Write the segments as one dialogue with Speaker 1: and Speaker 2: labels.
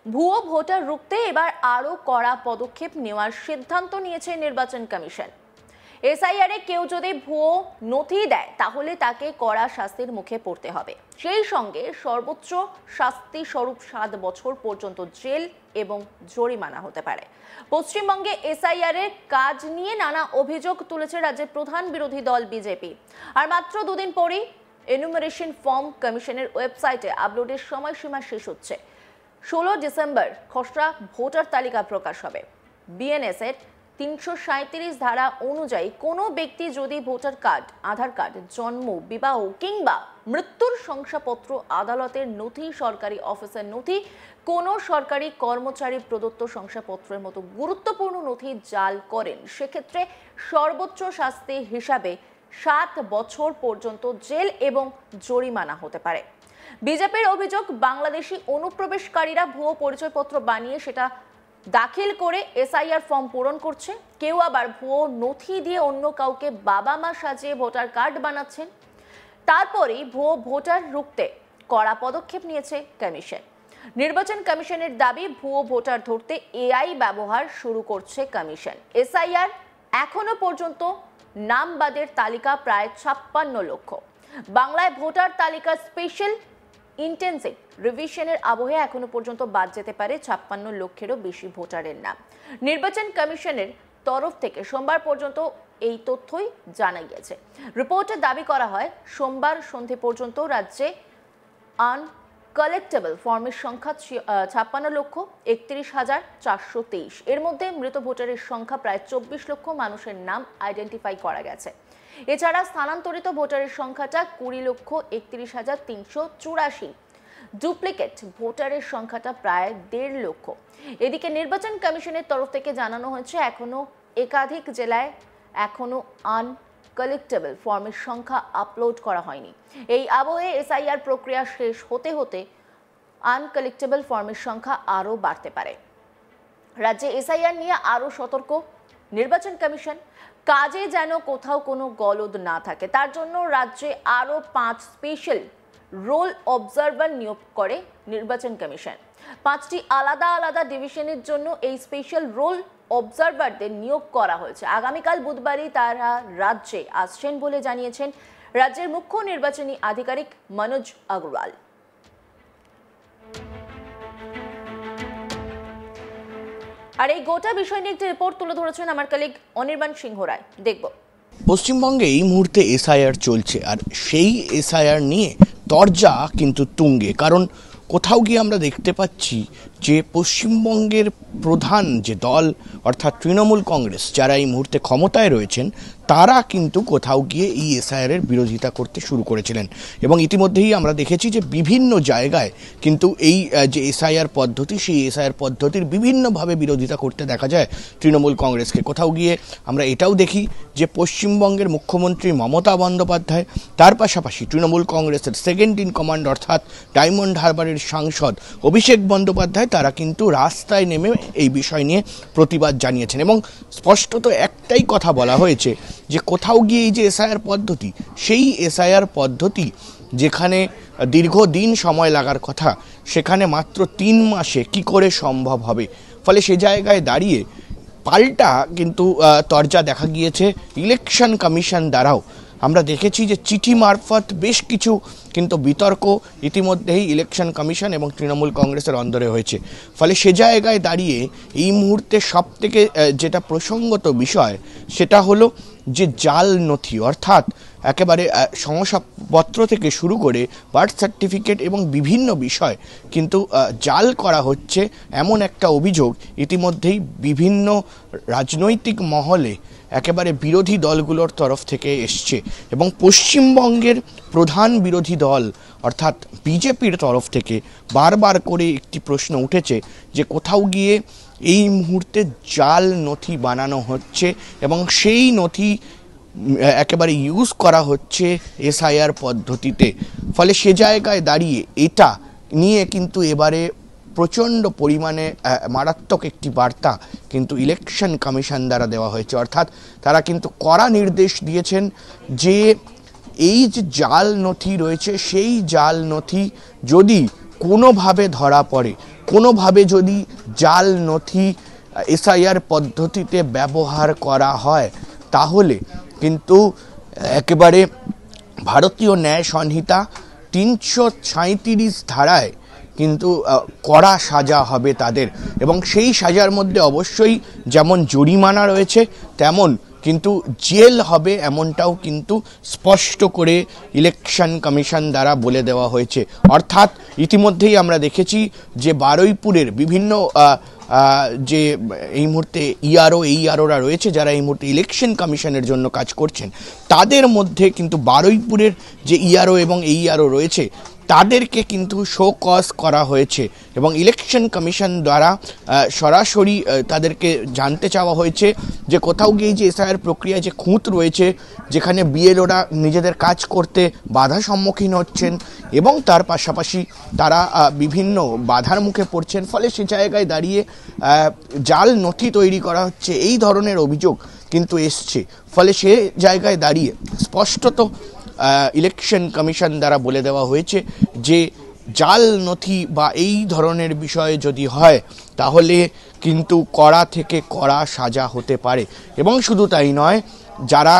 Speaker 1: ভুয়ো ভোটার রুখতে এবার আরো কড়া পদক্ষেপ নেওয়ার সিদ্ধান্ত নিয়েছে নির্বাচন কমিশন। এসআইআর এ কেউ যদি ভুয়ো নথি দেয় তাহলে তাকে কড়া শাস্তির মুখে পড়তে হবে। সেই সঙ্গে সর্বোচ্চ শাস্তি স্বরূপ 7 বছর পর্যন্ত জেল এবং জরিমানা হতে পারে। পশ্চিমবঙ্গে এসআইআর এর কাজ নিয়ে নানা অভিযোগ তুলেছে রাজ্যের প্রধান বিরোধী দল বিজেপি। আর মাত্র দুদিন পরেই এনুমারেশন ফর্ম কমিশনের ওয়েবসাইটে আপলোডের সময়সীমা শেষ হচ্ছে। 16 ডিসেম্বর খসড়া ভোটার তালিকা প্রকাশ হবে। বিএনএস এর 337 ধারা অনুযায়ী কোনো ব্যক্তি যদি ভোটার কার্ড, আধার কার্ড, জন্ম, বিবাহ কিংবা মৃত্যুর শংসাপত্র, আদালতের নথি, সরকারি অফিসের নথি, কোনো সরকারি কর্মচারী প্রদত্ত শংসাপত্রের মতো গুরুত্বপূর্ণ নথি জাল করেন, সেক্ষেত্রে সর্বোচ্চ শাস্তি হিসাবে 7 বছর পর্যন্ত জেল এবং জরিমানা হতে পারে। বিজেপির অভিযোগ, বাংলাদেশি অনুপ্রবেশকারীরা ভুয়ো পরিচয়পত্র বানিয়ে সেটা দাখিল করে এসআইআর ফর্ম পূরণ করছে। কেউ আবার ভুয়ো নথি দিয়ে অন্য কাউকে বাবা মা সাজিয়ে ভোটার কার্ড বানাচ্ছেন। তারপরেই ভুয়ো ভোটার রুখতে কড়া পদক্ষেপ নিয়েছে কমিশন। নির্বাচন কমিশনের দাবি, ভুয়ো ভোটার ধরতে এআই ব্যবহার শুরু করছে কমিশন। এসআইআর এখনো পর্যন্ত নামবাদের তালিকা প্রায় 56 লক্ষ। বাংলায় ভোটার তালিকা স্পেশাল ইন্টেন্সিভ রিভিশনের আবহে এখনো পর্যন্ত বাদ যেতে পারে 56 লক্ষেরও বেশি ভোটারের নাম। নির্বাচন কমিশনের তরফ থেকে সোমবার পর্যন্ত এই তথ্যই জানা গেছে। রিপোর্টে দাবি করা হয়, সোমবার সন্ধে পর্যন্ত রাজ্যে আনকালেক্টেবল ফর্মের সংখ্যা 56,31,423। এর মধ্যে মৃত ভোটারের সংখ্যা প্রায় 24 লক্ষ মানুষের নাম আইডেন্টিফাই করা গেছে। এছাড়া স্থানান্তরিত ভোটারের সংখ্যাটা 20,31,384। ডুপ্লিকেট ভোটারের সংখ্যাটা প্রায় 1.5 লক্ষ। এদিকে নির্বাচন কমিশনের তরফ থেকে জানানো হয়েছে, এখনো একাধিক জেলায় এখনো আনকালেক্টেবল ফর্মের সংখ্যা আপলোড করা হয়নি। এই আবহে এসআইআর প্রক্রিয়া শেষ হতে হতে আনকালেক্টেবল ফর্মের সংখ্যা আরও বাড়তে পারে। রাজ্যে এসআইআর নিয়ে আরও সতর্ক নির্বাচন কমিশন। কাজে যেন কোথাও কোনো গলদ না থাকে, তার জন্য রাজ্যে আরও 5 স্পেশাল রোল অবজারভার নিয়োগ করে নির্বাচন কমিশন। 5টি আলাদা আলাদা ডিভিশনের জন্য এই স্পেশাল রোল অবজারভারদের নিয়োগ করা হয়েছে। আগামীকাল বুধবারই তারা রাজ্যে আসছেন বলে জানিয়েছেন রাজ্যের মুখ্য নির্বাচনী আধিকারিক মনোজ আগরওয়াল। আর এই গোটা বিষয় নিয়ে একটি রিপোর্ট তুলে ধরেছেন আমার কলিগ অনির্বাণ সিংহ রায়। দেখব।
Speaker 2: পশ্চিমবঙ্গে এই মুহূর্তে এসআইআর চলছে, আর সেই এসআইআর নিয়ে তরজা কিন্তু তুঙ্গে। কারণ কোথাও গিয়ে আমরা দেখতে পাচ্ছি যে পশ্চিমবঙ্গের প্রধান যে দল অর্থাৎ তৃণমূল কংগ্রেস, যারা এই মুহূর্তে ক্ষমতায় রয়েছেন, তারা কিন্তু কোথাও গিয়ে এই এসআইআরের বিরোধিতা করতে শুরু করেছিলেন। এবং ইতিমধ্যেই আমরা দেখেছি যে বিভিন্ন জায়গায় কিন্তু এই যে এসআইআর পদ্ধতি, সেই এসআইআর পদ্ধতির বিভিন্নভাবে বিরোধিতা করতে দেখা যায় তৃণমূল কংগ্রেসকে। কোথাও গিয়ে আমরা এটাও দেখি যে পশ্চিমবঙ্গের মুখ্যমন্ত্রী মমতা বন্দ্যোপাধ্যায়, তার পাশাপাশি তৃণমূল কংগ্রেসের সেকেন্ড ইন কমান্ড অর্থাৎ ডায়মন্ড হারবারের সাংসদ অভিষেক বন্দ্যোপাধ্যায়, তারা কিন্তু রাস্তায় নেমে এই বিষয় নিয়ে প্রতিবাদ জানিয়েছেন। এবং স্পষ্টত একটাই কথা বলা হয়েছে যে কোথাও গিয়ে এই যে এসআইআর পদ্ধতি, সেই এসআইআর পদ্ধতি যেখানে দীর্ঘদিন সময় লাগার কথা, সেখানে মাত্র 3 মাসে কি করে সম্ভব হবে। ফলে সে জায়গায় দাঁড়িয়ে পাল্টা কিন্তু তরজা দেখা গিয়েছে ইলেকশন কমিশন দ্বারাও। আমরা দেখেছি যে চিঠি মারফত বেশ কিছু কিন্তু বিতর্ক ইতিমধ্যেই ইলেকশন কমিশন এবং তৃণমূল কংগ্রেসের অন্দরে হয়েছে। ফলে সে জায়গায় দাঁড়িয়ে এই মুহূর্তে সবথেকে যেটা প্রসঙ্গত বিষয়, সেটা হলো যে জাল নথি, অর্থাৎ একেবারে শংসাপত্র থেকে শুরু করে বার্থ সার্টিফিকেট এবং বিভিন্ন বিষয় কিন্তু জাল করা হচ্ছে, এমন একটা অভিযোগ ইতিমধ্যেই বিভিন্ন রাজনৈতিক মহলে একেবারে বিরোধী দলগুলোর তরফ থেকে এসছে। এবং পশ্চিমবঙ্গের প্রধান বিরোধী দল অর্থাৎ বিজেপির তরফ থেকে বারবার করে একটি প্রশ্ন উঠেছে যে কোথাও গিয়ে এই মুহূর্তে জাল নথি বানানো হচ্ছে এবং সেই নথি একেবারে ইউজ করা হচ্ছে এসআইআর পদ্ধতিতে। ফলে সে জায়গায় দাঁড়িয়ে এটা নিয়ে কিন্তু এবারে প্রচণ্ড পরিমাণে মারাত্মক একটি বার্তা কিন্তু ইলেকশন কমিশন দ্বারা দেওয়া হয়েছে। অর্থাৎ তারা কিন্তু কড়া নির্দেশ দিয়েছেন যে এই যে জাল নথি রয়েছে, সেই জাল নথি যদি কোনোভাবে ধরা পড়ে কোনোভাবে যদি জাল নথি এসআইআর পদ্ধতিতে ব্যবহার করা হয় তাহলে কিন্তু একেবারে ভারতীয় ন্যায় সংহিতা 337 ধারায় কিন্তু কড়া সাজা হবে তাদের, এবং সেই সাজার মধ্যে অবশ্যই যেমন জরিমানা রয়েছে তেমন কিন্তু জেল হবে, এমনটাও কিন্তু স্পষ্ট করে ইলেকশন কমিশন দ্বারা বলে দেওয়া হয়েছে। অর্থাৎ ইতিমধ্যেই আমরা দেখেছি যে বারুইপুরের বিভিন্ন যে এই মুহূর্তে এইআরওরা রয়েছে, যারা এই মুহূর্তে ইলেকশন কমিশনের জন্য কাজ করছেন, তাদের মধ্যে কিন্তু বারুইপুরের যে ইআরও এবং এইআরও রয়েছে তাদেরকে কিন্তু শো কজ করা হয়েছে এবং ইলেকশন কমিশন দ্বারা সরাসরি তাদেরকে জানতে চাওয়া হয়েছে যে কোথাও গিয়ে যে এসআইআর প্রক্রিয়ায় যে খুঁত রয়েছে, যেখানে বিএলওরা নিজেদের কাজ করতে বাধা সম্মুখীন হচ্ছেন এবং তার পাশাপাশি তারা বিভিন্ন বাধার মুখে পড়ছেন, ফলে সে জায়গায় দাঁড়িয়ে জাল নথি তৈরি করা হচ্ছে, এই ধরনের অভিযোগ কিন্তু এসছে। ফলে সে জায়গায় দাঁড়িয়ে স্পষ্টত ইলেকশন কমিশন দ্বারা বলে দেওয়া হয়েছে যে জাল নথি বা এই ধরনের বিষয়ে যদি হয় তাহলে কিন্তু কড়া থেকে কড়া সাজা হতে পারে। এবং শুধু তাই নয়, যারা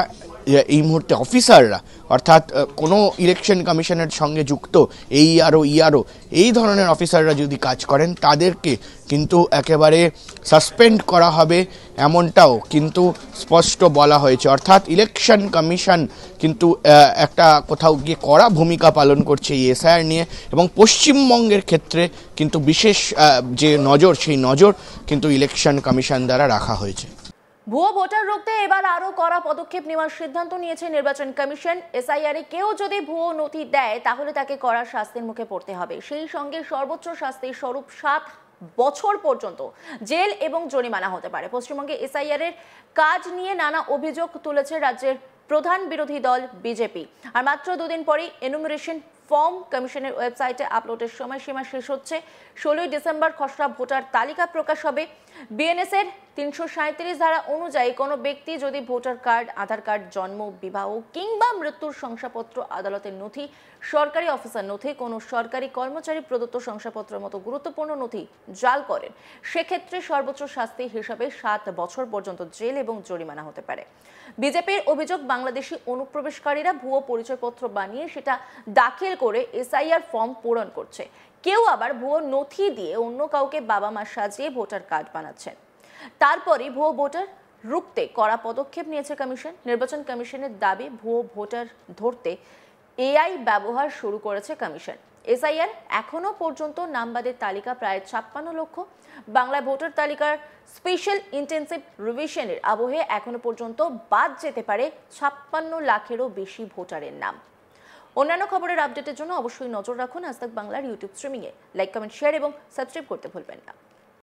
Speaker 2: এই মুহূর্তে অফিসাররা অর্থাৎ কোনো ইলেকশন কমিশনের সঙ্গে যুক্ত এইআরও ইআরও এই ধরনের অফিসাররা যদি কাজ করেন তাদেরকে কিন্তু একেবারে সাসপেন্ড করা হবে, এমনটাও কিন্তু স্পষ্ট বলা হয়েছে। অর্থাৎ ইলেকশন কমিশন কিন্তু একটা কোথাও গিয়ে কড়া ভূমিকা পালন করছে এই এসআইআর নিয়ে, এবং পশ্চিমবঙ্গের ক্ষেত্রে কিন্তু বিশেষ যে নজর, সেই নজর কিন্তু ইলেকশন কমিশন দ্বারা রাখা হয়েছে।
Speaker 1: ভুয়ো ভোটার রুখতে এবার আরো কড়া পদক্ষেপ নেওয়ার সিদ্ধান্ত নিয়েছে নির্বাচন কমিশন। এসআইআর এ কেউ যদি ভুয়ো নথি দেয় তাহলে তাকে কড়া শাস্তির মুখে পড়তে হবে, সেই সঙ্গে সর্বোচ্চ শাস্তির স্বরূপ 7 বছর পর্যন্ত জেল এবং জরিমানা হতে পারে। পশ্চিমবঙ্গে এসআইআর এর কাজ নিয়ে নানা অভিযোগ তুলেছে রাজ্যের প্রধান বিরোধী দল বিজেপি। আর মাত্র দুদিন পরেই এনুমারেশন ফর্ম কমিশনের ওয়েবসাইটে আপলোডের সময়সীমা শেষ হচ্ছে। 16 ডিসেম্বর খসড়া ভোটার তালিকা প্রকাশ হবে। বিএনএস এর 337 ধারা অনুযায়ী কোনো ব্যক্তি যদি ভোটার কার্ড, আধার কার্ড, জন্ম, বিবাহ কিংবা মৃত্যুর শংসাপত্র, আদালতের নথি, সরকারি অফিসার নথি, কোনো সরকারি কর্মচারী প্রদত্ত শংসাপত্রের মতো গুরুত্বপূর্ণ নথি জাল করেন, সেক্ষেত্রে সর্বোচ্চ শাস্তি হিসাবে 7 বছর পর্যন্ত জেল এবং জরিমানা হতে পারে। বিজেপির অভিযোগ, বাংলাদেশি অনুপ্রবেশকারীরা ভুয়ো পরিচয়পত্র বানিয়ে সেটা দাখিল করে এসআইআর ফর্ম পূরণ করছে। কেউ আবার ভুয়ো নথি দিয়ে অন্য কাউকে বাবা মা সাজিয়ে ভোটার কার্ড বানাচ্ছেন। তারপরে ভুয়ো ভোটার রুখতে কড়া পদক্ষেপ নিয়েছে কমিশন। নির্বাচন কমিশনের দাবি, ভুয়ো ভোটার ধরতে এআই ব্যবহার শুরু করেছে কমিশন। এসআইআর এখনো পর্যন্ত নামবাদের তালিকা প্রায় 56 লক্ষ। বাংলায় ভোটার তালিকার স্পেশাল ইন্টেন্সিভ রিভিশনের আবহে এখনো পর্যন্ত বাদ যেতে পারে 56 লাখেরও বেশি ভোটারের নাম। অন্যান্য খবরের আপডেটের জন্য অবশ্যই নজর রাখুন আজ তাক বাংলার ইউটিউব স্ট্রিমিংয়ে। লাইক, কমেন্ট, শেয়ার এবং সাবস্ক্রাইব করতে ভুলবেন না।